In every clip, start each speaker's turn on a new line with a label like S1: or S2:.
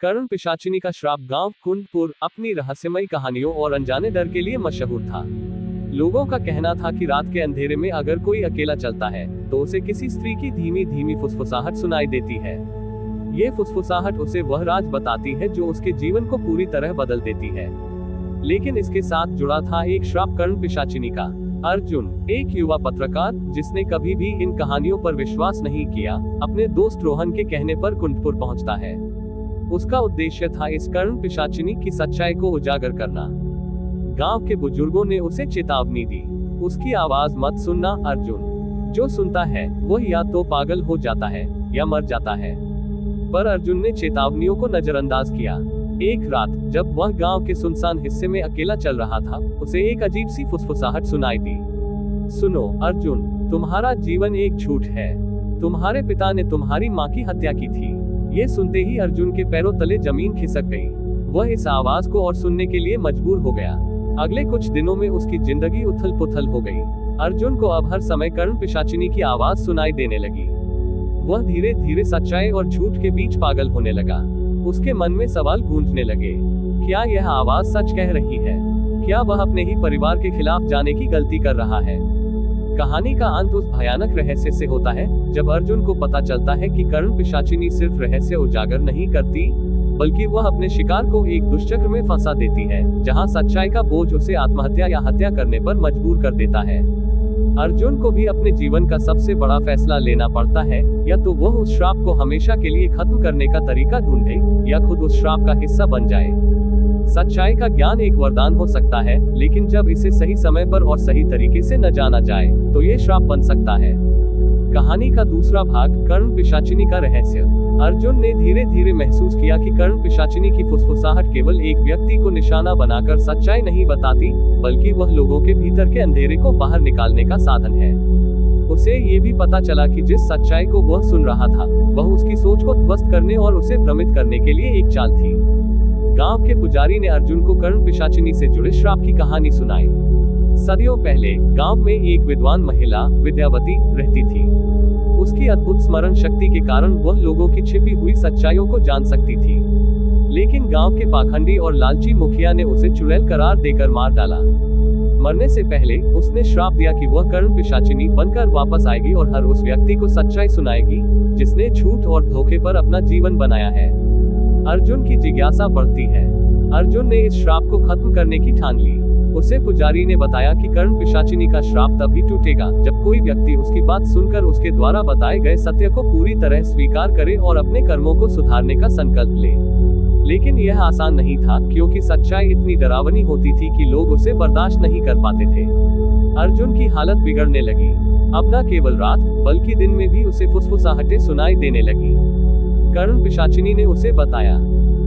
S1: कर्ण पिशाचिनी का श्राप गांव कुंडपुर अपनी रहस्यमयी कहानियों और अनजाने डर के लिए मशहूर था। लोगों का कहना था कि रात के अंधेरे में अगर कोई अकेला चलता है तो उसे किसी स्त्री की धीमी धीमी फुसफुसाहट सुनाई देती है। ये फुसफुसाहट उसे वह राज बताती है जो उसके जीवन को पूरी तरह बदल देती है। लेकिन इसके साथ जुड़ा था एक श्राप कर्ण पिशाचिनी का। अर्जुन, एक युवा पत्रकार जिसने कभी भी इन कहानियों पर विश्वास नहीं किया, अपने दोस्त रोहन के कहने पर कुंडपुर पहुंचता है। उसका उद्देश्य था इस कर्ण पिशाचिनी की सच्चाई को उजागर करना। गांव के बुजुर्गों ने उसे चेतावनी दी, उसकी आवाज मत सुनना अर्जुन, जो सुनता है वह या तो पागल हो जाता है या मर जाता है। पर अर्जुन ने चेतावनियों को नजरअंदाज किया। एक रात जब वह गांव के सुनसान हिस्से में अकेला चल रहा था, उसे एक अजीब सी फुसफुसाहट सुनाई दी। सुनो अर्जुन, तुम्हारा जीवन एक झूठ है। तुम्हारे पिता ने तुम्हारी माँ की हत्या की थी। ये सुनते ही अर्जुन के पैरों तले जमीन खिसक गई। वह इस आवाज को और सुनने के लिए मजबूर हो गया। अगले कुछ दिनों में उसकी जिंदगी उथल पुथल हो गई। अर्जुन को अब हर समय कर्ण पिशाचिनी की आवाज सुनाई देने लगी। वह धीरे धीरे सच्चाई और झूठ के बीच पागल होने लगा। उसके मन में सवाल गूंजने लगे, क्या यह आवाज सच कह रही है? क्या वह अपने ही परिवार के खिलाफ जाने की गलती कर रहा है? कहानी का अंत उस भयानक रहस्य से होता है जब अर्जुन को पता चलता है कि कर्ण पिशाचिनी सिर्फ रहस्य उजागर नहीं करती, बल्कि वह अपने शिकार को एक दुष्चक्र में फंसा देती है, जहां सच्चाई का बोझ उसे आत्महत्या या हत्या करने पर मजबूर कर देता है। अर्जुन को भी अपने जीवन का सबसे बड़ा फैसला लेना पड़ता है, या तो वह उस श्राप को हमेशा के लिए खत्म करने का तरीका ढूंढे या खुद उस श्राप का हिस्सा बन जाए। सच्चाई का ज्ञान एक वरदान हो सकता है, लेकिन जब इसे सही समय पर और सही तरीके से न जाना जाए तो ये श्राप बन सकता है। कहानी का दूसरा भाग, कर्ण पिशाचिनी का रहस्य। अर्जुन ने धीरे धीरे महसूस किया कि कर्ण पिशाचिनी की फुसफुसाहट केवल एक व्यक्ति को निशाना बनाकर सच्चाई नहीं बताती, बल्कि वह लोगों के भीतर के अंधेरे को बाहर निकालने का साधन है। उसे ये भी पता चला कि जिस सच्चाई को वह सुन रहा था, वह उसकी सोच को ध्वस्त करने और उसे भ्रमित करने के लिए एक चाल थी। गांव के पुजारी ने अर्जुन को कर्ण पिशाचिनी से जुड़े श्राप की कहानी सुनाई। सदियों पहले गांव में एक विद्वान महिला विद्यावती रहती थी। उसकी अद्भुत स्मरण शक्ति के कारण वह लोगों की छिपी हुई सच्चाइयों को जान सकती थी। लेकिन गांव के पाखंडी और लालची मुखिया ने उसे चुड़ैल करार देकर मार डाला। मरने से पहले उसने श्राप दिया कि वह कर्ण पिशाचिनी बनकर वापस आएगी और हर उस व्यक्ति को सच्चाई सुनाएगी जिसने झूठ और धोखे पर अपना जीवन बनाया है। अर्जुन की जिज्ञासा बढ़ती है। अर्जुन ने इस श्राप को खत्म करने की ठान ली। उसे पुजारी ने बताया कि कर्ण पिशाचिनी का श्राप तभी टूटेगा जब कोई व्यक्ति उसकी बात सुनकर उसके द्वारा बताए गए सत्य को पूरी तरह स्वीकार करे और अपने कर्मों को सुधारने का संकल्प ले। लेकिन यह आसान नहीं था, क्योंकि सच्चाई इतनी डरावनी होती थी कि लोग उसे बर्दाश्त नहीं कर पाते थे। अर्जुन की हालत बिगड़ने लगी। अब न केवल रात बल्कि दिन में भी उसे फुसफुसाहटें सुनाई देने लगी। कर्ण पिशाचिनी ने उसे बताया,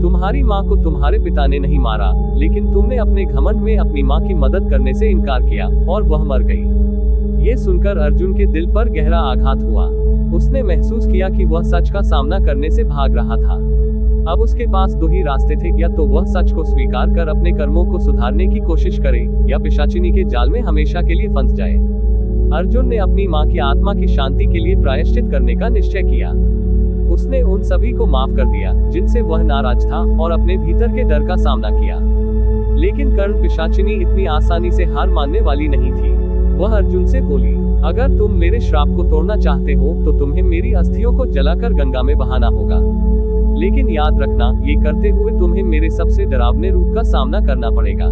S1: तुम्हारी माँ को तुम्हारे पिता ने नहीं मारा, लेकिन तुमने अपने घमंड में अपनी माँ की मदद करने से इनकार किया और वह मर गई। ये सुनकर अर्जुन के दिल पर गहरा आघात हुआ। उसने महसूस किया कि वह सच का सामना करने से भाग रहा था। अब उसके पास दो ही रास्ते थे, या तो वह सच को स्वीकार कर अपने कर्मों को सुधारने की कोशिश करे, या पिशाचिनी के जाल में हमेशा के लिए फंस जाए। अर्जुन ने अपनी माँ की आत्मा की शांति के लिए प्रायश्चित करने का निश्चय किया। उसने उन सभी को माफ कर दिया जिनसे वह नाराज था और अपने भीतर के डर का सामना किया। लेकिन कर्ण पिशाचिनी इतनी आसानी से हार मानने वाली नहीं थी। वह अर्जुन से बोली, अगर तुम मेरे श्राप को तोड़ना चाहते हो तो तुम्हें मेरी अस्थियों को जलाकर गंगा में बहाना होगा। लेकिन याद रखना, ये करते हुए तुम्हें मेरे सबसे डरावने रूप का सामना करना पड़ेगा।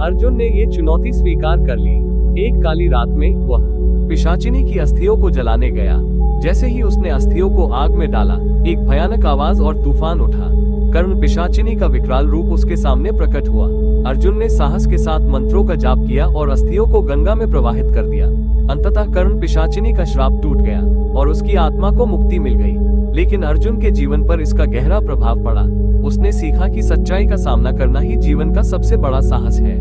S1: अर्जुन ने ये चुनौती स्वीकार कर ली। एक काली रात में वह पिशाचिनी की अस्थियों को जलाने गया। जैसे ही उसने अस्थियों को आग में डाला, एक भयानक आवाज और तूफान उठा। कर्ण पिशाचिनी का विकराल रूप उसके सामने प्रकट हुआ। अर्जुन ने साहस के साथ मंत्रों का जाप किया और अस्थियों को गंगा में प्रवाहित कर दिया। अंततः कर्ण पिशाचिनी का श्राप टूट गया और उसकी आत्मा को मुक्ति मिल गई। लेकिन अर्जुन के जीवन पर इसका गहरा प्रभाव पड़ा। उसने सीखा कि सच्चाई का सामना करना ही जीवन का सबसे बड़ा साहस है।